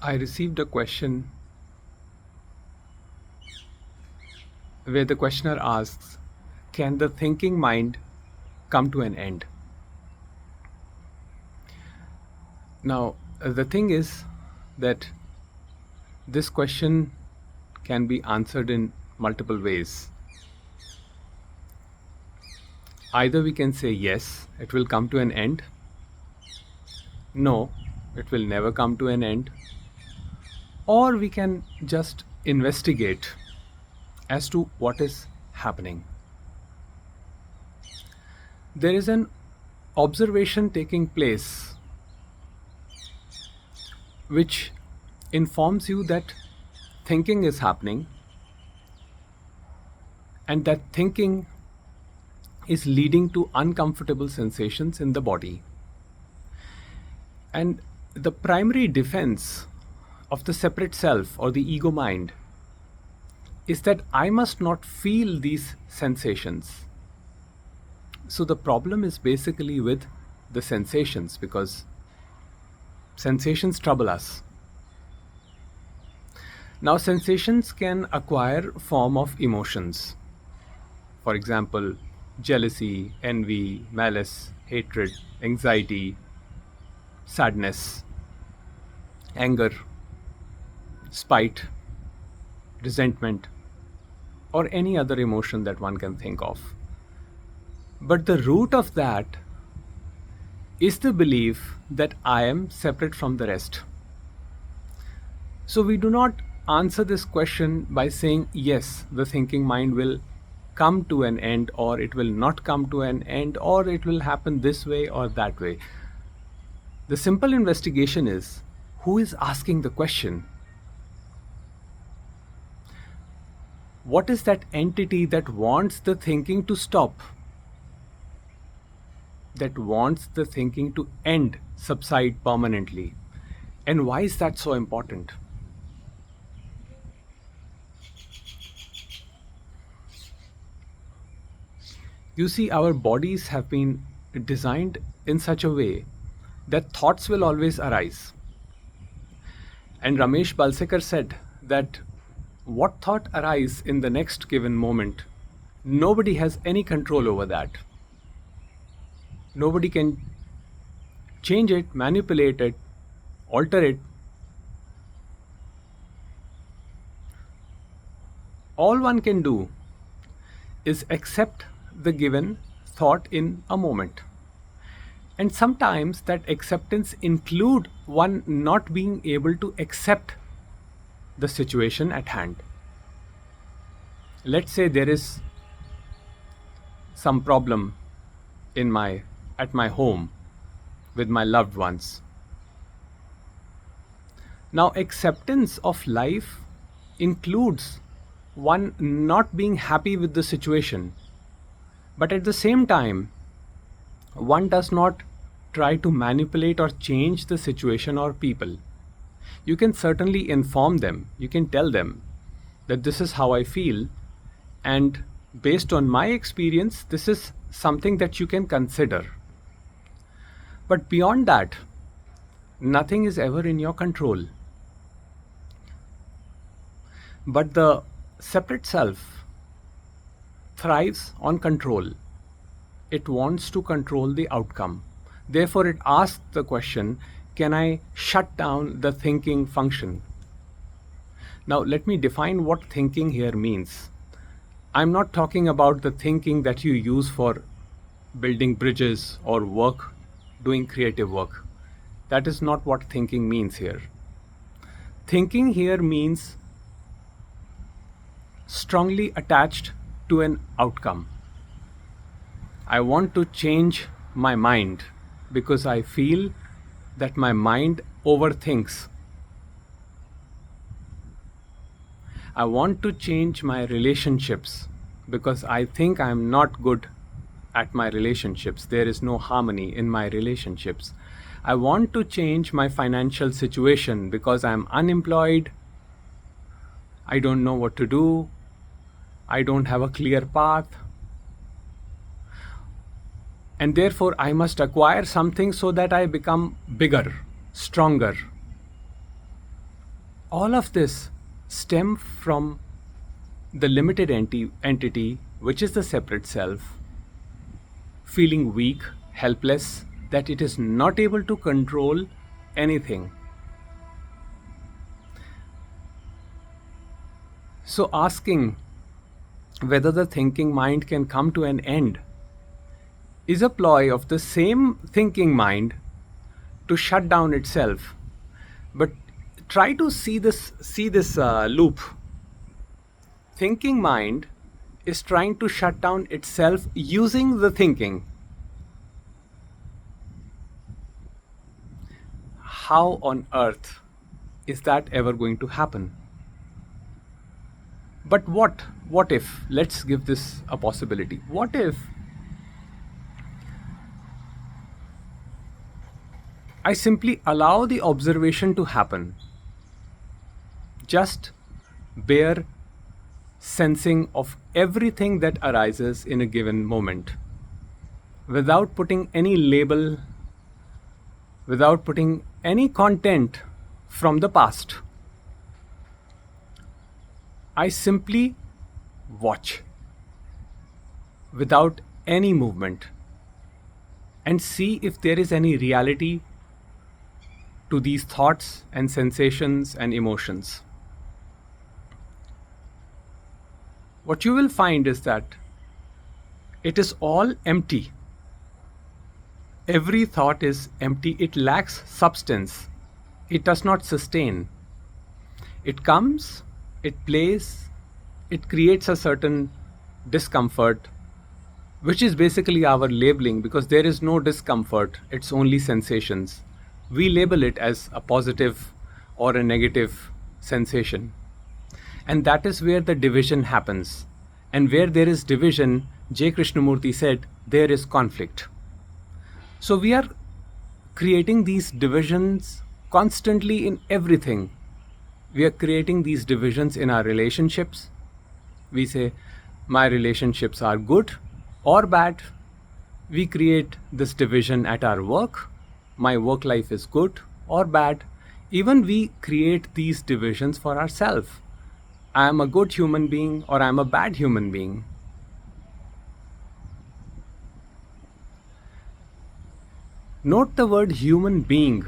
I received a question where the questioner asks, can the thinking mind come to an end? Now, the thing is that this question can be answered in multiple ways. Either we can say, yes, it will come to an end, no, it will never come to an end, or we can just investigate as to what is happening. There is an observation taking place which informs you that thinking is happening and that thinking is leading to uncomfortable sensations in the body. And the primary defense of the separate self or the ego mind is that I must not feel these sensations. So the problem is basically with the sensations, because sensations trouble us. Now, sensations can acquire form of emotions. For example, jealousy, envy, malice, hatred, anxiety, sadness, anger, spite, resentment, or any other emotion that one can think of. But the root of that is the belief that I am separate from the rest. So we do not answer this question by saying, yes, the thinking mind will come to an end, or it will not come to an end, or it will happen this way or that way. The simple investigation is, who is asking the question? What is that entity that wants the thinking to stop? That wants the thinking to end, subside permanently? And why is that so important? You see, our bodies have been designed in such a way that thoughts will always arise. And Ramesh Balsekar said that what thought arises in the next given moment, nobody has any control over that. Nobody can change it, manipulate it, alter it. All one can do is accept the given thought in a moment. And sometimes that acceptance include one not being able to accept the situation at hand. Let's say there is some problem at my home with my loved ones. Now, acceptance of life includes one not being happy with the situation, but at the same time, one does not try to manipulate or change the situation or people. You can certainly inform them, you can tell them that this is how I feel, and based on my experience, this is something that you can consider. But beyond that, nothing is ever in your control. But the separate self thrives on control. It wants to control the outcome. Therefore, it asks the question, can I shut down the thinking function? Now, let me define what thinking here means. I'm not talking about the thinking that you use for building bridges or work, doing creative work. That is not what thinking means here. Thinking here means strongly attached to an outcome. I want to change my mind because I feel that my mind overthinks. I want to change my relationships because I think I am not good at my relationships. There is no harmony in my relationships. I want to change my financial situation because I am unemployed. I don't know what to do. I don't have a clear path. And therefore, I must acquire something so that I become bigger, stronger. All of this stem from the limited entity, which is the separate self, feeling weak, helpless, that it is not able to control anything. So, asking whether the thinking mind can come to an end is a ploy of the same thinking mind to shut down itself. But try to see this loop. Thinking mind is trying to shut down itself using the thinking. How on earth is that ever going to happen? But what if, let's give this a possibility. What if I simply allow the observation to happen? Just bare sensing of everything that arises in a given moment, without putting any label, without putting any content from the past. I simply watch without any movement and see if there is any reality to these thoughts and sensations and emotions. What you will find is that it is all empty. Every thought is empty. It lacks substance. It does not sustain. It comes, it plays, it creates a certain discomfort, which is basically our labeling, because there is no discomfort, it's only sensations. We label it as a positive or a negative sensation. And that is where the division happens. And where there is division, J. Krishnamurti said, there is conflict. So we are creating these divisions constantly in everything. We are creating these divisions in our relationships. We say, my relationships are good or bad. We create this division at our work. My work life is good or bad. Even we create these divisions for ourselves. I am a good human being or I am a bad human being. Note the word human being.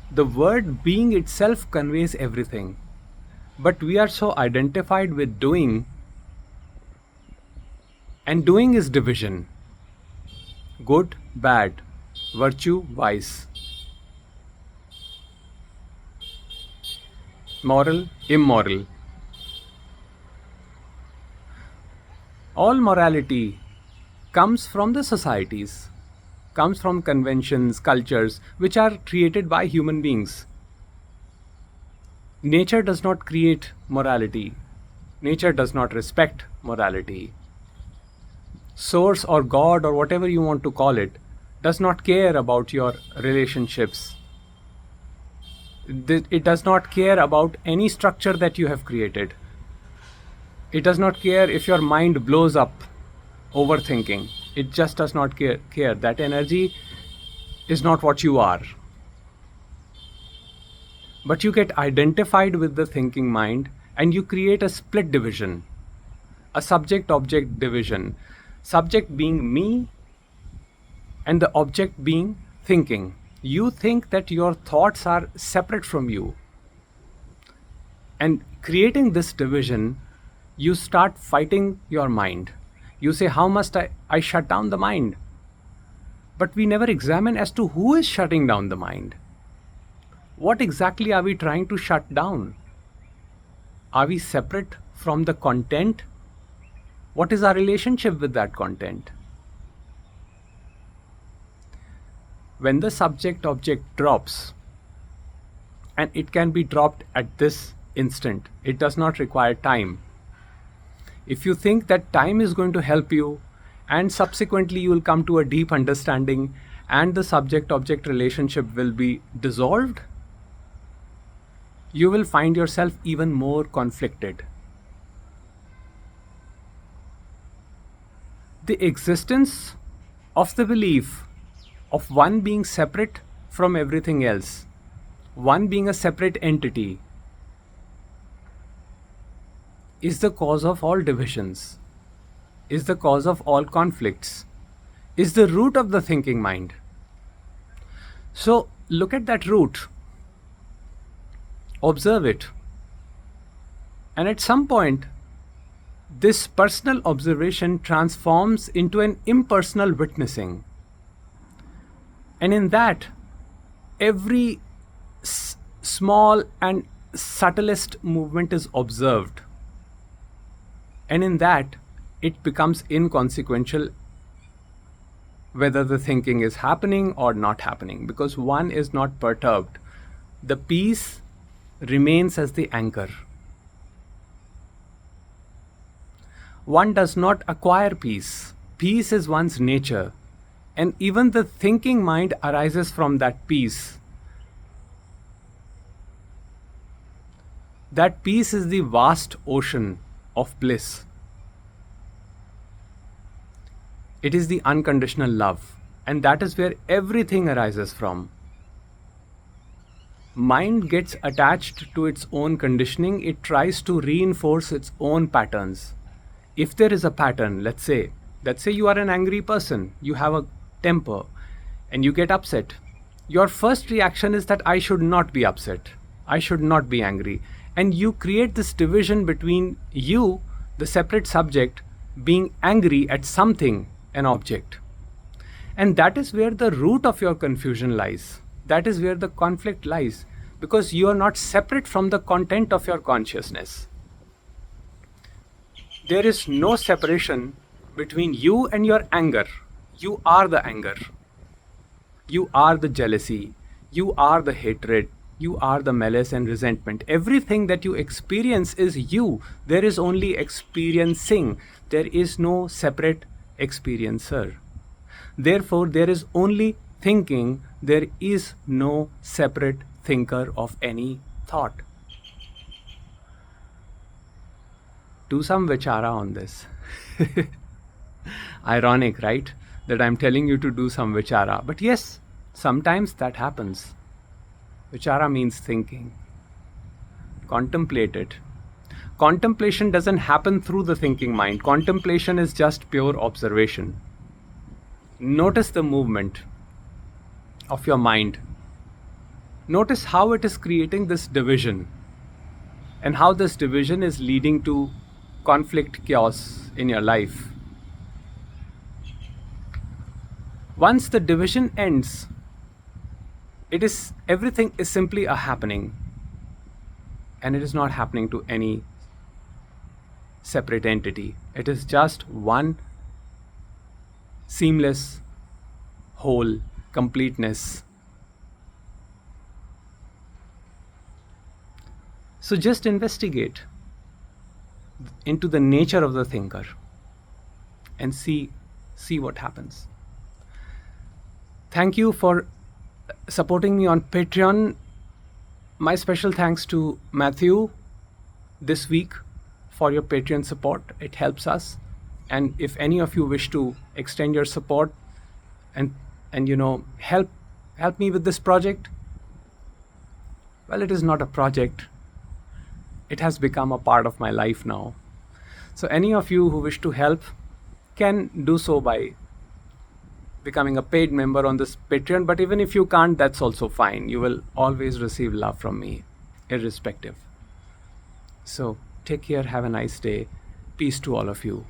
The word being itself conveys everything. But we are so identified with doing, and doing is division. Good, bad, virtue, vice. Moral, immoral. All morality comes from the societies, comes from conventions, cultures, which are created by human beings. Nature does not create morality. Nature does not respect morality. Source or God or whatever you want to call it does not care about your relationships. It does not care about any structure that you have created. It does not care if your mind blows up overthinking. It just does not care. That energy is not what you are. But you get identified with the thinking mind and you create a split division, a subject-object division. Subject being me and the object being thinking. You think that your thoughts are separate from you. And creating this division, you start fighting your mind. You say, how must I shut down the mind? But we never examine as to who is shutting down the mind. What exactly are we trying to shut down? Are we separate from the content? What is our relationship with that content? When the subject object drops, and it can be dropped at this instant, it does not require time. If you think that time is going to help you, and subsequently you will come to a deep understanding and the subject object relationship will be dissolved, you will find yourself even more conflicted. The existence of the belief of one being separate from everything else, one being a separate entity, is the cause of all divisions, is the cause of all conflicts, is the root of the thinking mind. So look at that root, observe it, and at some point, this personal observation transforms into an impersonal witnessing. And in that, every small and subtlest movement is observed. And in that, it becomes inconsequential whether the thinking is happening or not happening, because one is not perturbed. The peace remains as the anchor. One does not acquire peace. Peace is one's nature. And even the thinking mind arises from that peace. That peace is the vast ocean of bliss. It is the unconditional love. And that is where everything arises from. Mind gets attached to its own conditioning. It tries to reinforce its own patterns. If there is a pattern, let's say you are an angry person, you have a temper, and you get upset. Your first reaction is that I should not be upset. I should not be angry. And you create this division between you, the separate subject, being angry at something, an object. And that is where the root of your confusion lies. That is where the conflict lies, because you are not separate from the content of your consciousness. There is no separation between you and your anger. You are the anger. You are the jealousy. You are the hatred. You are the malice and resentment. Everything that you experience is you. There is only experiencing. There is no separate experiencer. Therefore, there is only thinking. There is no separate thinker of any thought. Do some vichara on this. Ironic, right? That I'm telling you to do some vichara. But yes, sometimes that happens. Vichara means thinking. Contemplate it. Contemplation doesn't happen through the thinking mind. Contemplation is just pure observation. Notice the movement of your mind. Notice how it is creating this division, and how this division is leading to conflict, chaos in your life. Once the division ends, everything is simply a happening, and it is not happening to any separate entity. It is just one seamless whole completeness. So just investigate into the nature of the thinker and see what happens. Thank you for supporting me on Patreon. My special thanks to Matthew this week for your Patreon support. It helps us. And if any of you wish to extend your support and help me with this project, well, it is not a project. It has become a part of my life now. So any of you who wish to help can do so by becoming a paid member on this Patreon. But even if you can't, that's also fine. You will always receive love from me, irrespective. So take care, have a nice day. Peace to all of you.